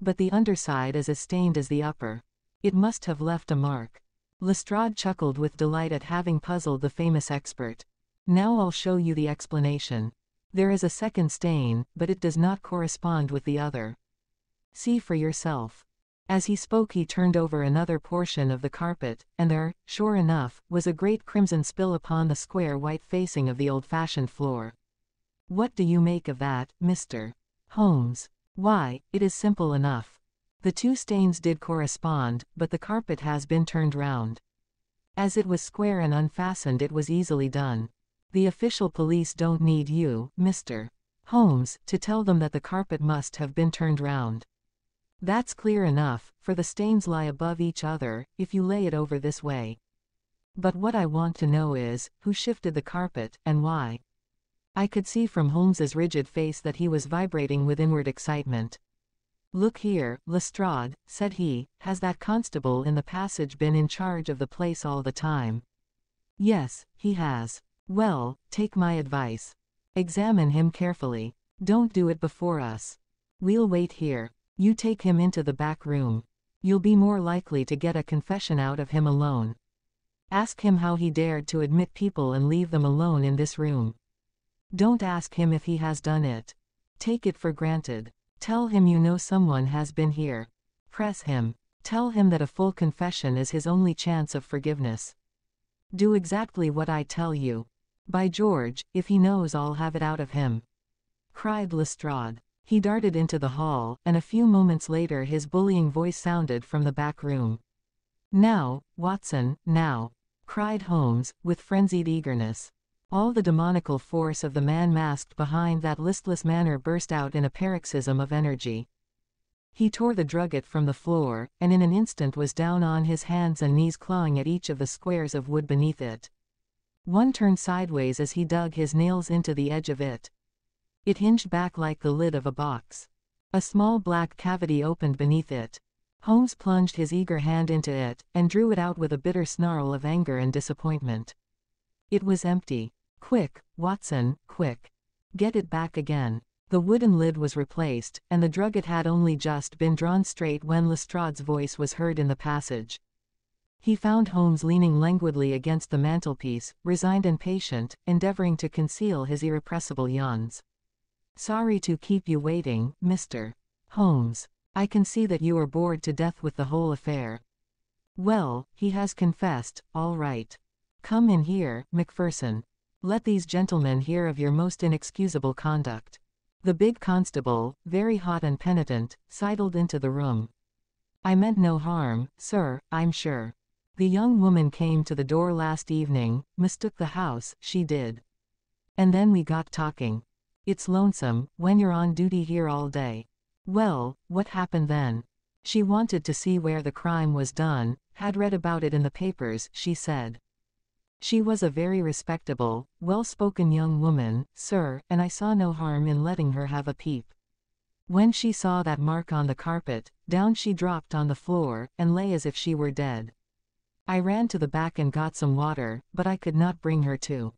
But the underside is as stained as the upper. It must have left a mark. Lestrade chuckled with delight at having puzzled the famous expert. Now I'll show you the explanation. There is a second stain, but it does not correspond with the other. See for yourself. As he spoke he turned over another portion of the carpet, and there, sure enough, was a great crimson spill upon the square white facing of the old-fashioned floor. What do you make of that, Mr. Holmes? Why, it is simple enough. The two stains did correspond, but the carpet has been turned round. As it was square and unfastened it was easily done. The official police don't need you, Mr. Holmes, to tell them that the carpet must have been turned round. That's clear enough, for the stains lie above each other, if you lay it over this way. But what I want to know is, who shifted the carpet, and why? I could see from Holmes's rigid face that he was vibrating with inward excitement. Look here, Lestrade, said he, has that constable in the passage been in charge of the place all the time? Yes, he has. Well, take my advice. Examine him carefully. Don't do it before us. We'll wait here. You take him into the back room. You'll be more likely to get a confession out of him alone. Ask him how he dared to admit people and leave them alone in this room. Don't ask him if he has done it. Take it for granted. Tell him you know someone has been here. Press him. Tell him that a full confession is his only chance of forgiveness. Do exactly what I tell you. By George, if he knows I'll have it out of him," cried Lestrade. He darted into the hall, and a few moments later his bullying voice sounded from the back room. "Now, Watson, now," cried Holmes, with frenzied eagerness. All the demoniacal force of the man masked behind that listless manner burst out in a paroxysm of energy. He tore the drugget from the floor, and in an instant was down on his hands and knees clawing at each of the squares of wood beneath it. One turned sideways as he dug his nails into the edge of it. It hinged back like the lid of a box. A small black cavity opened beneath it. Holmes plunged his eager hand into it, and drew it out with a bitter snarl of anger and disappointment. It was empty. "Quick, Watson, quick. Get it back again." The wooden lid was replaced, and the drugget had only just been drawn straight when Lestrade's voice was heard in the passage. He found Holmes leaning languidly against the mantelpiece, resigned and patient, endeavoring to conceal his irrepressible yawns. "Sorry to keep you waiting, Mr. Holmes. I can see that you are bored to death with the whole affair. Well, he has confessed, all right. Come in here, Macpherson. Let these gentlemen hear of your most inexcusable conduct." The big constable, very hot and penitent, sidled into the room. "I meant no harm, sir, I'm sure. The young woman came to the door last evening, mistook the house, she did. And then we got talking. It's lonesome, when you're on duty here all day. Well, what happened then? She wanted to see where the crime was done, had read about it in the papers, she said. She was a very respectable, well-spoken young woman, sir, and I saw no harm in letting her have a peep. When she saw that mark on the carpet, down she dropped on the floor, and lay as if she were dead. I ran to the back and got some water, but I could not bring her to.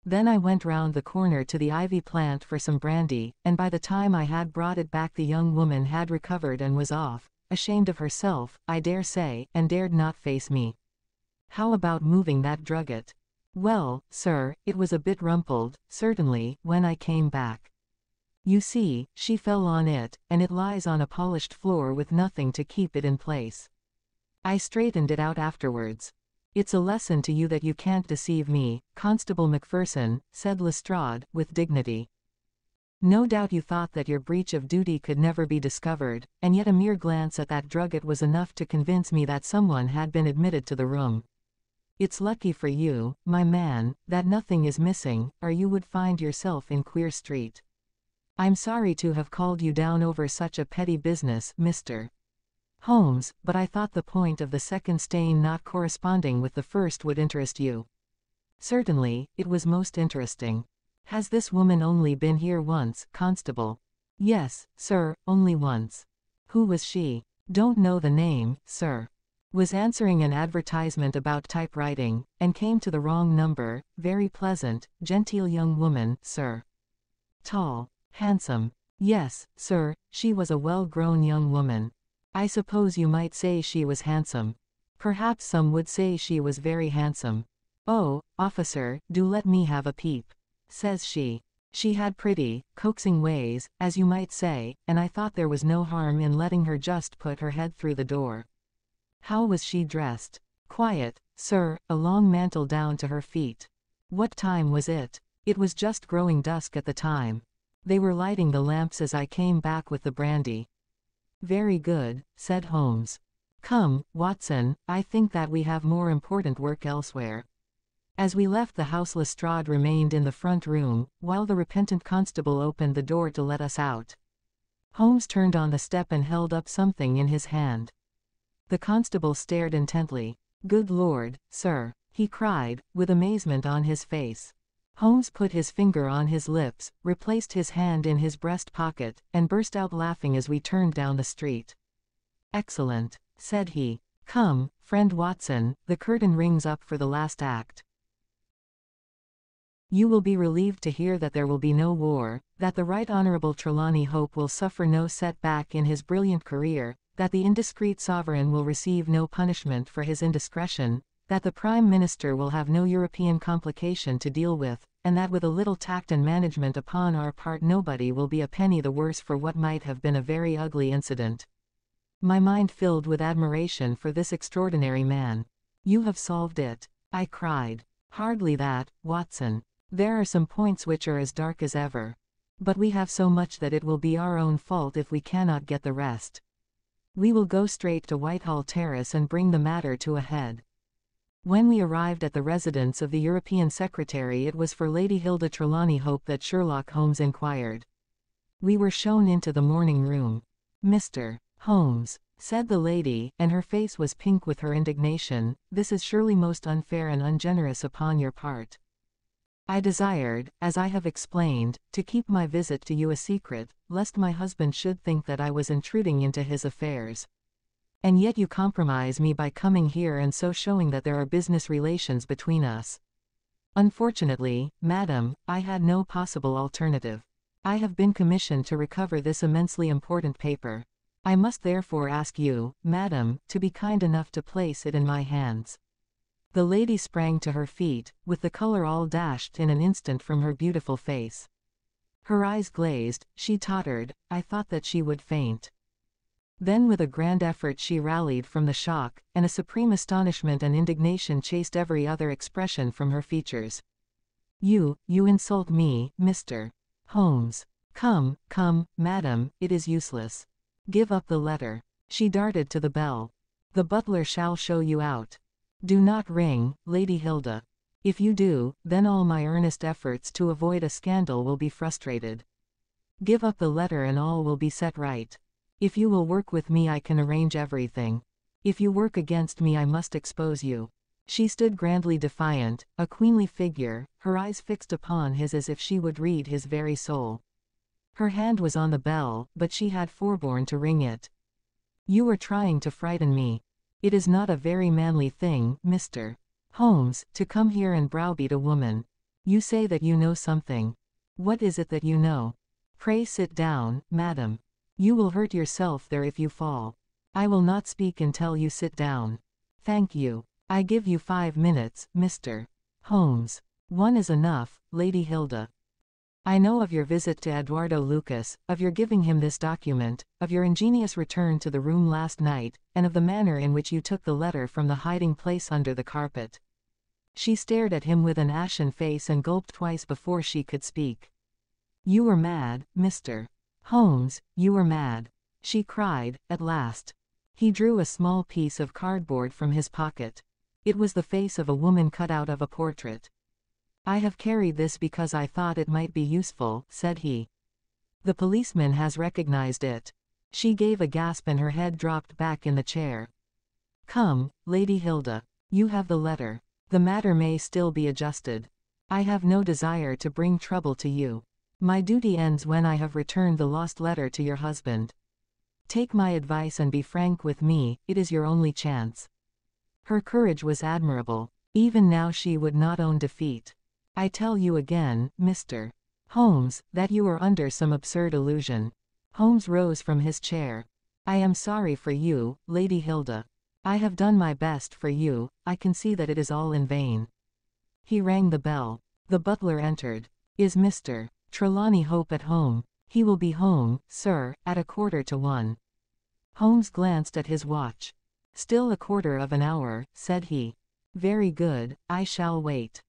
Then I went round the corner to the ivy plant for some brandy, and by the time I had brought it back the young woman had recovered and was off, ashamed of herself, I dare say, and dared not face me. How about moving that drugget? Well, sir, it was a bit rumpled, certainly, when I came back. You see, she fell on it, and it lies on a polished floor with nothing to keep it in place. I straightened it out afterwards. It's a lesson to you that you can't deceive me, Constable Macpherson, said Lestrade, with dignity. No doubt you thought that your breach of duty could never be discovered, and yet a mere glance at that drugget was enough to convince me that someone had been admitted to the room. It's lucky for you, my man, that nothing is missing, or you would find yourself in Queer Street. I'm sorry to have called you down over such a petty business, Mr. Holmes, but I thought the point of the second stain not corresponding with the first would interest you. Certainly, it was most interesting. Has this woman only been here once, Constable? Yes, sir, only once. Who was she? Don't know the name, sir. Was answering an advertisement about typewriting, and came to the wrong number. Very pleasant, genteel young woman, sir. Tall. Handsome. Yes, sir, she was a well-grown young woman. I suppose you might say she was handsome. Perhaps some would say she was very handsome. Oh, officer, do let me have a peep, says she. She had pretty, coaxing ways, as you might say, and I thought there was no harm in letting her just put her head through the door. How was she dressed? Quiet, sir, a long mantle down to her feet. What time was it? It was just growing dusk at the time. They were lighting the lamps as I came back with the brandy. Very good, said Holmes. Come, Watson, I think that we have more important work elsewhere. As we left the house, Lestrade remained in the front room, while the repentant constable opened the door to let us out. Holmes turned on the step and held up something in his hand. The constable stared intently. Good Lord, sir, he cried, with amazement on his face. Holmes put his finger on his lips, replaced his hand in his breast pocket, and burst out laughing as we turned down the street. Excellent, said he. Come, friend Watson, the curtain rings up for the last act. You will be relieved to hear that there will be no war, that the Right Honourable Trelawney Hope will suffer no setback in his brilliant career, that the indiscreet sovereign will receive no punishment for his indiscretion, that the Prime Minister will have no European complication to deal with, and that with a little tact and management upon our part nobody will be a penny the worse for what might have been a very ugly incident. My mind filled with admiration for this extraordinary man. You have solved it, I cried. Hardly that, Watson. There are some points which are as dark as ever. But we have so much that it will be our own fault if we cannot get the rest. We will go straight to Whitehall Terrace and bring the matter to a head. When we arrived at the residence of the European Secretary, it was for Lady Hilda Trelawney Hope that Sherlock Holmes inquired. We were shown into the morning room. Mr. Holmes, said the lady, and her face was pink with her indignation, this is surely most unfair and ungenerous upon your part. I desired, as I have explained, to keep my visit to you a secret, lest my husband should think that I was intruding into his affairs. And yet you compromise me by coming here and so showing that there are business relations between us. Unfortunately, madam, I had no possible alternative. I have been commissioned to recover this immensely important paper. I must therefore ask you, madam, to be kind enough to place it in my hands. The lady sprang to her feet, with the color all dashed in an instant from her beautiful face. Her eyes glazed, she tottered, I thought that she would faint. Then with a grand effort she rallied from the shock, and a supreme astonishment and indignation chased every other expression from her features. You insult me, Mr. Holmes. Come, madam, it is useless. Give up the letter. She darted to the bell. The butler shall show you out. Do not ring, Lady Hilda. If you do, then all my earnest efforts to avoid a scandal will be frustrated. Give up the letter and all will be set right. If you will work with me I can arrange everything. If you work against me I must expose you. She stood grandly defiant, a queenly figure, her eyes fixed upon his as if she would read his very soul. Her hand was on the bell, but she had forborne to ring it. You are trying to frighten me. It is not a very manly thing, Mr. Holmes, to come here and browbeat a woman. You say that you know something. What is it that you know? Pray sit down, madam. You will hurt yourself there if you fall. I will not speak until you sit down. Thank you. I give you 5 minutes, Mr. Holmes. 1 is enough, Lady Hilda. I know of your visit to Eduardo Lucas, of your giving him this document, of your ingenious return to the room last night, and of the manner in which you took the letter from the hiding place under the carpet. She stared at him with an ashen face and gulped twice before she could speak. You were mad, Mr. Holmes, you were mad, she cried, at last. He drew a small piece of cardboard from his pocket. It was the face of a woman cut out of a portrait. I have carried this because I thought it might be useful, said he. The policeman has recognized it. She gave a gasp and her head dropped back in the chair. Come, Lady Hilda. You have the letter. The matter may still be adjusted. I have no desire to bring trouble to you. My duty ends when I have returned the lost letter to your husband. Take my advice and be frank with me, it is your only chance. Her courage was admirable. Even now she would not own defeat. I tell you again, Mr. Holmes, that you are under some absurd illusion. Holmes rose from his chair. I am sorry for you, Lady Hilda. I have done my best for you, I can see that it is all in vain. He rang the bell. The butler entered. Is Mr. Trelawney Hope at home? He will be home, sir, at 1:45. Holmes glanced at his watch. Still 1/4 hour, said he. Very good, I shall wait.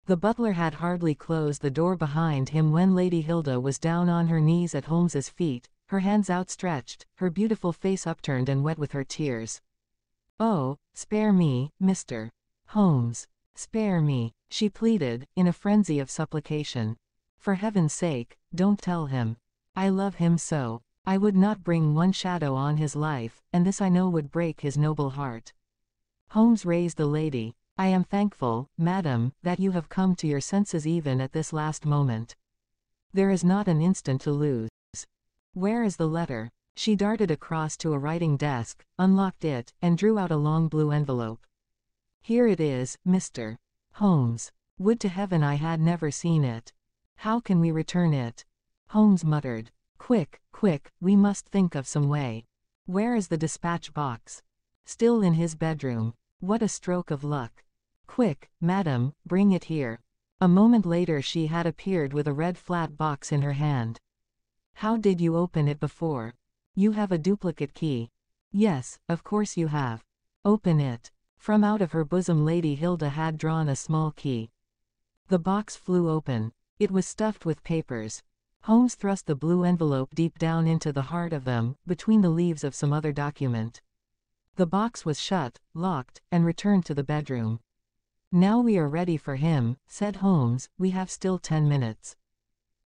The butler had hardly closed the door behind him when Lady Hilda was down on her knees at Holmes's feet, her hands outstretched, her beautiful face upturned and wet with her tears. Oh, spare me, Mr. Holmes. Spare me, she pleaded, in a frenzy of supplication. For heaven's sake, don't tell him. I love him so. I would not bring one shadow on his life, and this I know would break his noble heart. Holmes raised the lady. I am thankful, madam, that you have come to your senses even at this last moment. There is not an instant to lose. Where is the letter? She darted across to a writing desk, unlocked it, and drew out a long blue envelope. Here it is, Mr. Holmes. Would to heaven I had never seen it. How can we return it? Holmes muttered. Quick, quick, we must think of some way. Where is the dispatch box? Still in his bedroom. What a stroke of luck. Quick, madam, bring it here. A moment later she had appeared with a red flat box in her hand. How did you open it before? You have a duplicate key. Yes, of course you have. Open it. From out of her bosom Lady Hilda had drawn a small key. The box flew open. It was stuffed with papers. Holmes thrust the blue envelope deep down into the heart of them, between the leaves of some other document. The box was shut, locked, and returned to the bedroom. Now we are ready for him, said Holmes, we have still 10 minutes.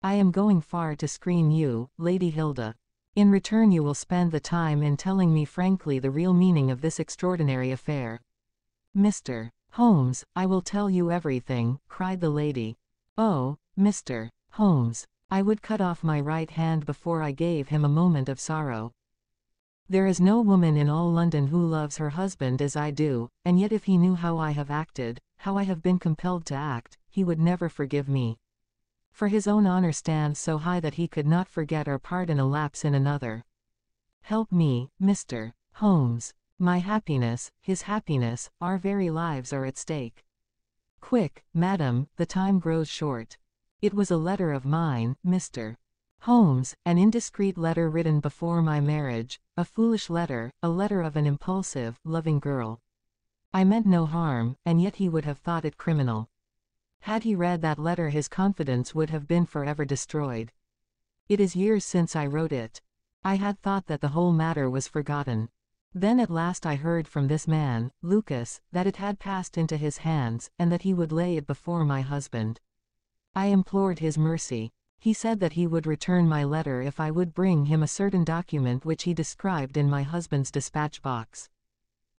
I am going far to screen you, Lady Hilda. In return you will spend the time in telling me frankly the real meaning of this extraordinary affair. Mr. Holmes, I will tell you everything, cried the lady. Oh, Mr. Holmes, I would cut off my right hand before I gave him a moment of sorrow. There is no woman in all London who loves her husband as I do, and yet if he knew how I have acted, how I have been compelled to act, he would never forgive me. For his own honor stands so high that he could not forget or pardon a lapse in another. Help me, Mr. Holmes. My happiness, his happiness, our very lives are at stake. Quick, madam, the time grows short. It was a letter of mine, Mr. Holmes, an indiscreet letter written before my marriage, a foolish letter, a letter of an impulsive, loving girl. I meant no harm, and yet he would have thought it criminal. Had he read that letter his confidence would have been forever destroyed. It is years since I wrote it. I had thought that the whole matter was forgotten. Then at last I heard from this man, Lucas, that it had passed into his hands, and that he would lay it before my husband. I implored his mercy. He said that he would return my letter if I would bring him a certain document which he described in my husband's dispatch box.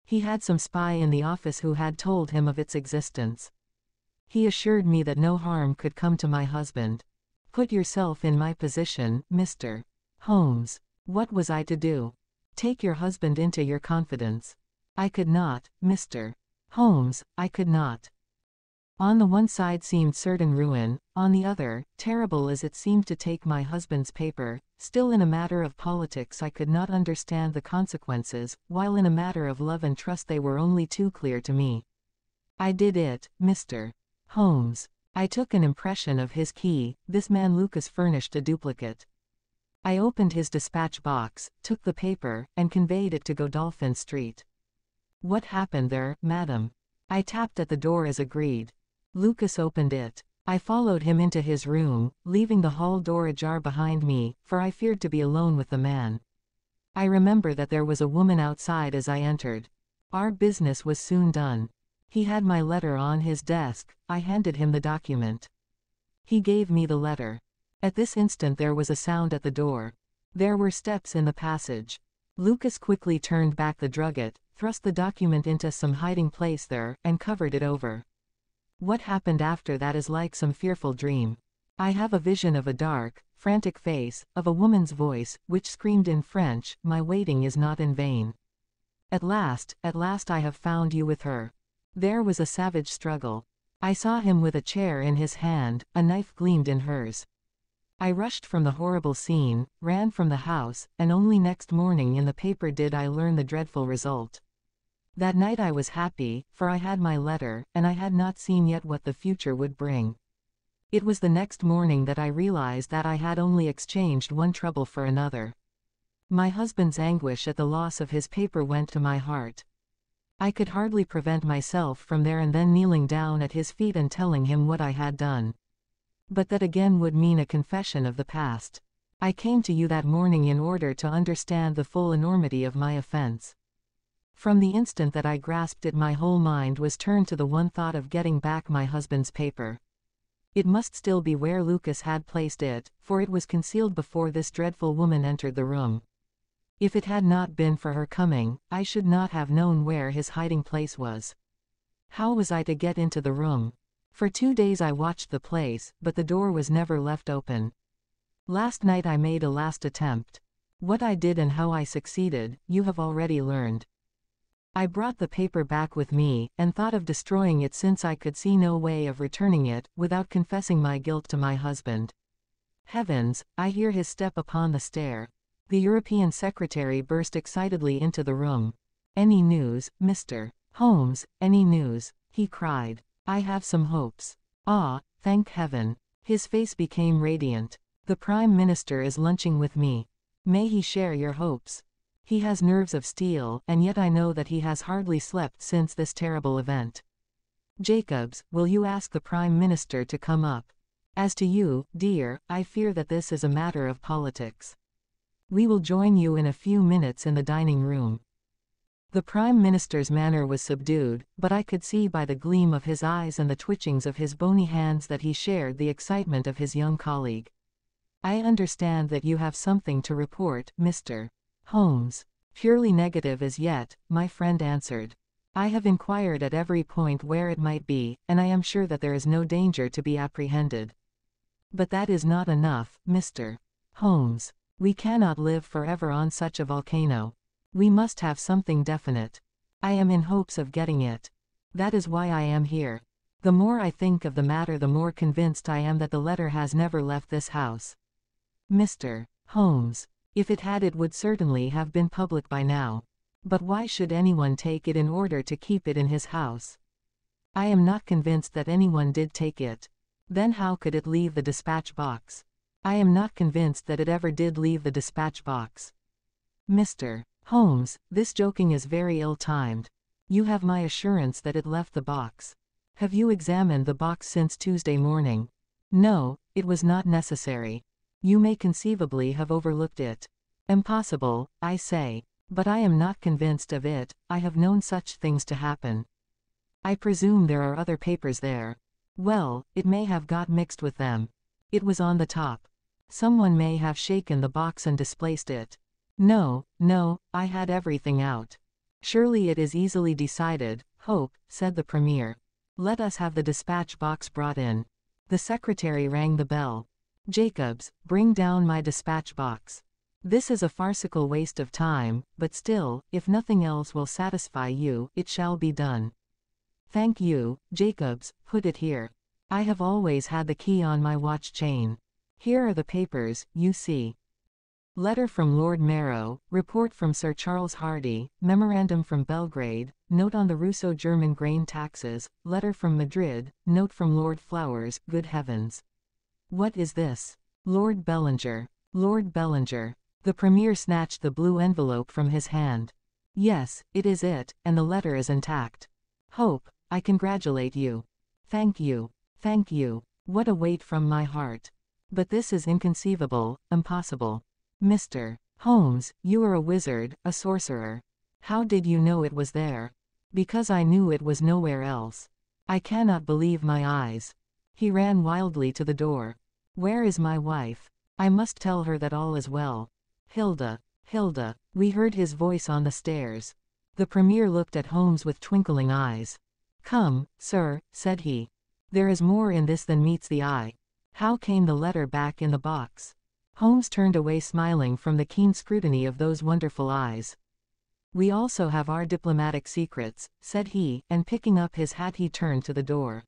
He had some spy in the office who had told him of its existence. He assured me that no harm could come to my husband. Put yourself in my position, Mr. Holmes. What was I to do? Take your husband into your confidence. I could not, Mr. Holmes, I could not. On the one side seemed certain ruin, on the other, terrible as it seemed to take my husband's paper, still in a matter of politics I could not understand the consequences, while in a matter of love and trust they were only too clear to me. I did it, Mr. Holmes. I took an impression of his key, this man Lucas furnished a duplicate. I opened his dispatch box, took the paper, and conveyed it to Godolphin Street. What happened there, madam? I tapped at the door as agreed. Lucas opened it. I followed him into his room, leaving the hall door ajar behind me, for I feared to be alone with the man. I remember that there was a woman outside as I entered. Our business was soon done. He had my letter on his desk. I handed him the document. He gave me the letter. At this instant there was a sound at the door. There were steps in the passage. Lucas quickly turned back the drugget, thrust the document into some hiding place there, and covered it over. What happened after that is like some fearful dream. I have a vision of a dark, frantic face, of a woman's voice, which screamed in French, "My waiting is not in vain. At last I have found you with her." There was a savage struggle. I saw him with a chair in his hand, a knife gleamed in hers. I rushed from the horrible scene, ran from the house, and only next morning in the paper did I learn the dreadful result. That night I was happy, for I had my letter, and I had not seen yet what the future would bring. It was the next morning that I realized that I had only exchanged one trouble for another. My husband's anguish at the loss of his paper went to my heart. I could hardly prevent myself from there and then kneeling down at his feet and telling him what I had done. But that again would mean a confession of the past. I came to you that morning in order to understand the full enormity of my offense. From the instant that I grasped it, my whole mind was turned to the one thought of getting back my husband's paper. It must still be where Lucas had placed it, for it was concealed before this dreadful woman entered the room. If it had not been for her coming, I should not have known where his hiding place was. How was I to get into the room? For 2 days I watched the place, but the door was never left open. Last night I made a last attempt. What I did and how I succeeded, you have already learned. I brought the paper back with me, and thought of destroying it since I could see no way of returning it, without confessing my guilt to my husband. Heavens, I hear his step upon the stair. The European secretary burst excitedly into the room. "Any news, Mr. Holmes, any news?" he cried. "I have some hopes." "Ah, thank heaven." His face became radiant. "The Prime Minister is lunching with me. May he share your hopes. He has nerves of steel, and yet I know that he has hardly slept since this terrible event. Jacobs, will you ask the Prime Minister to come up? As to you, dear, I fear that this is a matter of politics. We will join you in a few minutes in the dining room." The Prime Minister's manner was subdued, but I could see by the gleam of his eyes and the twitchings of his bony hands that he shared the excitement of his young colleague. "I understand that you have something to report, Mr. Holmes." "Purely negative as yet," my friend answered. "I have inquired at every point where it might be, and I am sure that there is no danger to be apprehended. But that is not enough, Mr. Holmes. We cannot live forever on such a volcano. We must have something definite. I am in hopes of getting it. That is why I am here. The more I think of the matter, the more convinced I am that the letter has never left this house. Mr. Holmes, if it had, it would certainly have been public by now. But why should anyone take it in order to keep it in his house? I am not convinced that anyone did take it. Then how could it leave the dispatch box? I am not convinced that it ever did leave the dispatch box. Mr. Holmes, this joking is very ill-timed. You have my assurance that it left the box. Have you examined the box since Tuesday morning? No, it was not necessary. You may conceivably have overlooked it. Impossible, I say. But I am not convinced of it. I have known such things to happen. I presume there are other papers there. Well, it may have got mixed with them. It was on the top. Someone may have shaken the box and displaced it. No, I had everything out. Surely it is easily decided, Hope, said the Premier. Let us have the dispatch box brought in. The secretary rang the bell. Jacobs, bring down my dispatch box. This is a farcical waste of time, but still, if nothing else will satisfy you, it shall be done. Thank you, Jacobs, put it here. I have always had the key on my watch chain. Here are the papers, you see. Letter from Lord Marrow, report from Sir Charles Hardy, memorandum from Belgrade, note on the Russo-German grain taxes, letter from Madrid, note from Lord Flowers, good heavens. What is this? Lord Bellinger. Lord Bellinger. The Premier snatched the blue envelope from his hand. Yes, it is it, and the letter is intact. Hope, I congratulate you. Thank you. Thank you. What a weight from my heart. But this is inconceivable, impossible. Mr. Holmes, you are a wizard, a sorcerer. How did you know it was there? Because I knew it was nowhere else. I cannot believe my eyes. He ran wildly to the door. Where is my wife? I must tell her that all is well. Hilda, Hilda, we heard his voice on the stairs. The Premier looked at Holmes with twinkling eyes. Come, sir, said he. There is more in this than meets the eye. How came the letter back in the box? Holmes turned away smiling from the keen scrutiny of those wonderful eyes. We also have our diplomatic secrets, said he, and picking up his hat he turned to the door.